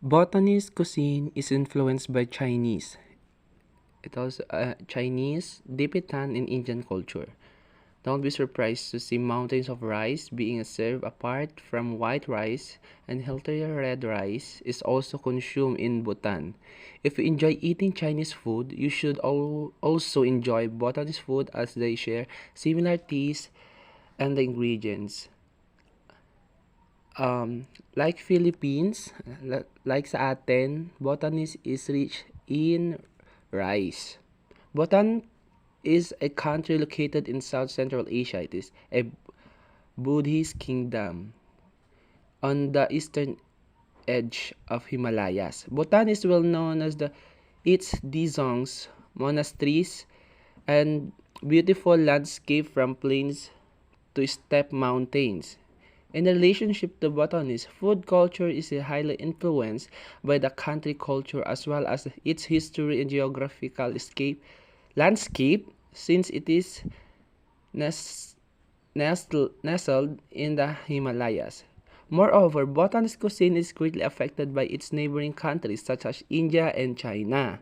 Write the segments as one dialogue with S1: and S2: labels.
S1: Bhutanese cuisine is influenced by Chinese. It also Chinese, Tibetan, and Indian culture. Don't be surprised to see mountains of rice being served apart from white rice, and healthier red rice is also consumed in Bhutan. If you enjoy eating Chinese food, you should also enjoy Bhutanese food as they share similar tastes and the ingredients. Like Philippines, like sa atin, Bhutanese is rich in rice. Bhutan is a country located in South Central Asia. It is a Buddhist kingdom on the eastern edge of Himalayas. Bhutan is well known as its Dizongs, monasteries, and beautiful landscape from plains to steppe mountains. In relationship to Bhutanese, food culture is highly influenced by the country culture as well as its history and geographical landscape since it is nes- nestled in the Himalayas. Moreover, Bhutanese cuisine is greatly affected by its neighboring countries such as India and China.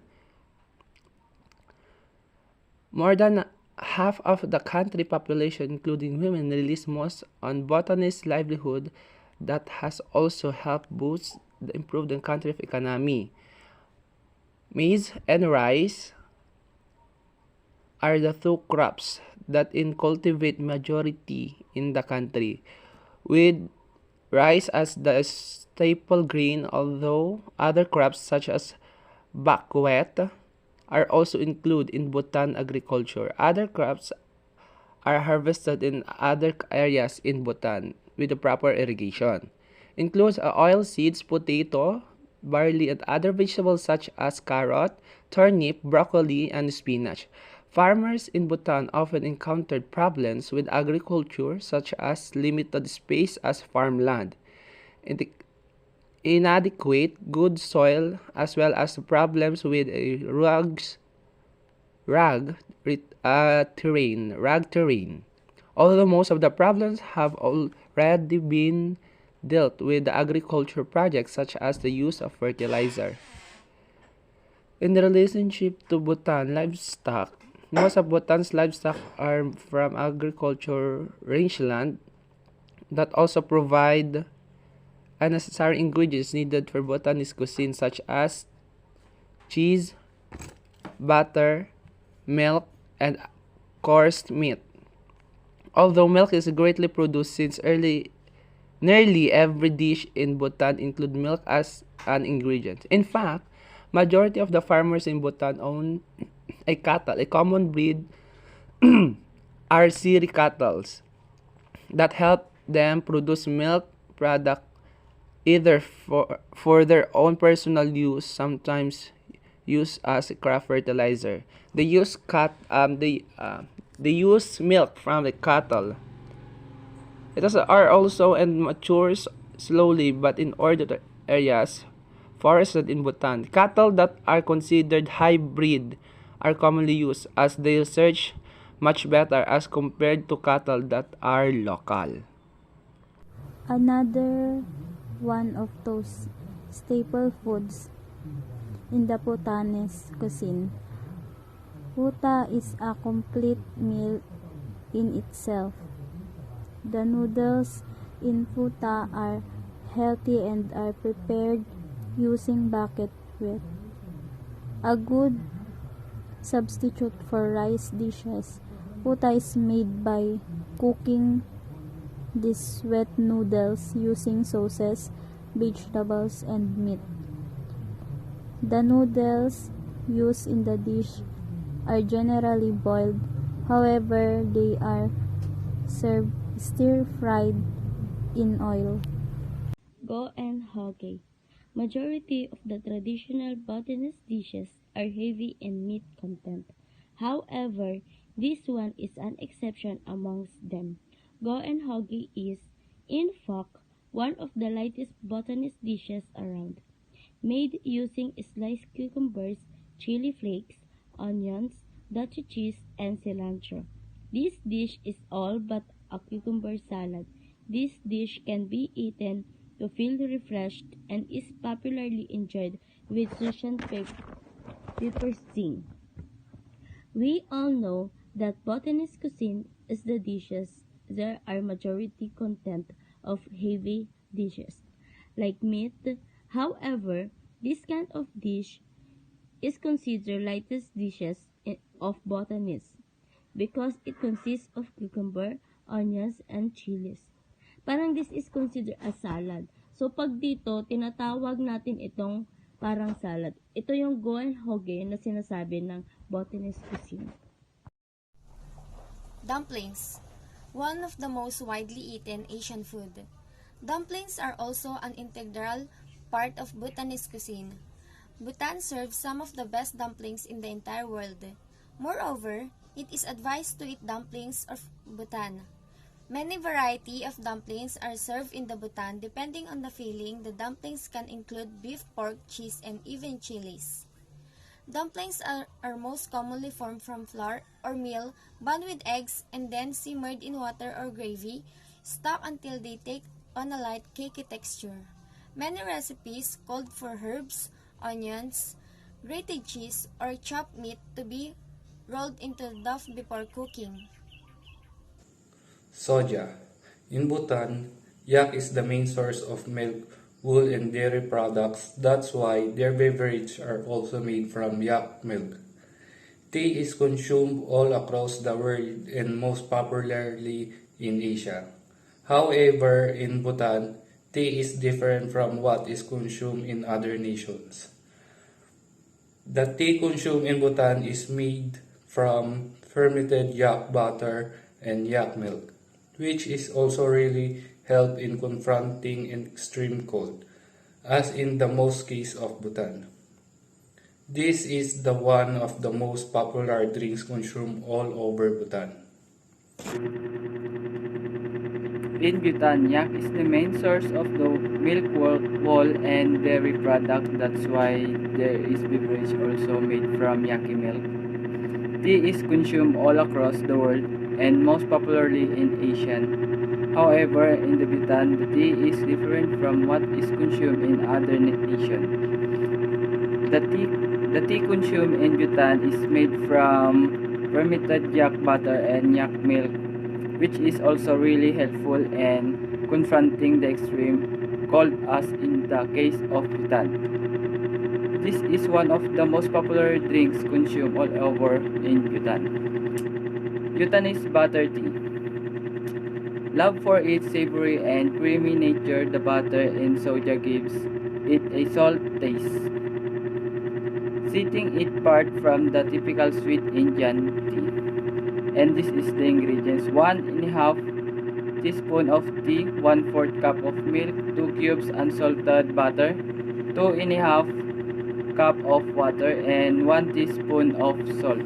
S1: More than half of the country population, including women, relies most on Bhutanese livelihood that has also helped improve the country's economy. Maize and rice are the two crops that in cultivate majority in the country, with rice as the staple grain, although other crops such as buckwheat are also included in Bhutan agriculture. Other crops are harvested in other areas in Bhutan with the proper irrigation. Includes oil seeds, potato, barley, and other vegetables such as carrot, turnip, broccoli, and spinach. Farmers in Bhutan often encountered problems with agriculture such as limited space as farmland, inadequate good soil, as well as problems with rag terrain. Although most of the problems have already been dealt with the agriculture projects such as the use of fertilizer. In the relationship to Bhutan livestock, most of Bhutan's livestock are from agriculture rangeland that also provide unnecessary ingredients needed for Bhutanese cuisine such as cheese, butter, milk, and coarse meat. Although milk is greatly produced since nearly every dish in Bhutan include milk as an ingredient. In fact, majority of the farmers in Bhutan own a cattle, a common breed are Siri cattle that help them produce milk product either for their own personal use, sometimes used as a craft fertilizer. They use they use milk from the cattle. Are also and matures slowly but in ordered areas forested in Bhutan. Cattle that are considered hybrid are commonly used as they search much better as compared to cattle that are local.
S2: Another one of those staple foods in the Bhutanese cuisine. Huta is a complete meal in itself. The noodles in futa are healthy and are prepared using bucket wheat. A good substitute for rice dishes. Futa is made by cooking these wet noodles using sauces, vegetables, and meat. The noodles used in the dish are generally boiled, however, they are served stir-fried in oil.
S3: Go and hockey. Majority of the traditional Bhutanese dishes are heavy in meat content. However, this one is an exception amongst them. Go and hockey is, in fact, one of the lightest Bhutanese dishes around, made using sliced cucumbers, chili flakes, onions, dachi cheese, and cilantro. This dish is all but a cucumber salad. This dish can be eaten to feel refreshed and is popularly enjoyed with Russian peppersing. We all know that Bhutanese cuisine is the dishes there are majority content of heavy dishes like meat. However, this kind of dish is considered lightest dishes of Bhutanese because it consists of cucumber, onions, and chilies. Parang this is considered a salad. So pag dito, tinatawag natin itong parang salad. Ito yung go and hoge na sinasabi ng Bhutanese cuisine.
S4: Dumplings, one of the most widely eaten Asian food. Dumplings are also an integral part of Bhutanese cuisine. Bhutan serves some of the best dumplings in the entire world. Moreover, it is advised to eat dumplings of Bhutan. Many variety of dumplings are served in the Bhutan depending on the filling. The dumplings can include beef, pork, cheese, and even chilies. Dumplings are most commonly formed from flour or meal, bound with eggs, and then simmered in water or gravy, stuck until they take on a light cakey texture. Many recipes called for herbs, onions, grated cheese, or chopped meat to be rolled into dough before cooking.
S5: Soja. In Bhutan, yak is the main source of milk, wool, and dairy products. That's why their beverages are also made from yak milk. Tea is consumed all across the world and most popularly in Asia. However, in Bhutan, tea is different from what is consumed in other nations. The tea consumed in Bhutan is made from fermented yak butter and yak milk, which is also really help in confronting an extreme cold, as in the most case of Bhutan. This is the one of the most popular drinks consumed all over Bhutan.
S1: In Bhutan, yak is the main source of the milk, wool, and dairy products. That's why there is beverage also made from yaki milk. Tea is consumed all across the world and most popularly in Asia. However, in the Bhutan, the tea is different from what is consumed in other nations. The tea consumed in Bhutan is made from fermented yak butter and yak milk, which is also really helpful in confronting the extreme cold as in the case of Bhutan. This is one of the most popular drinks consumed all over in Bhutan. Bhutanese butter tea. Love for its savory and creamy nature, the butter in soja gives it a salt taste, setting it apart from the typical sweet Indian tea. And this is the ingredients: 1½ teaspoon of tea, 1/4 cup of milk, 2 cubes unsalted butter, 2½ cup of water, and 1 teaspoon of salt.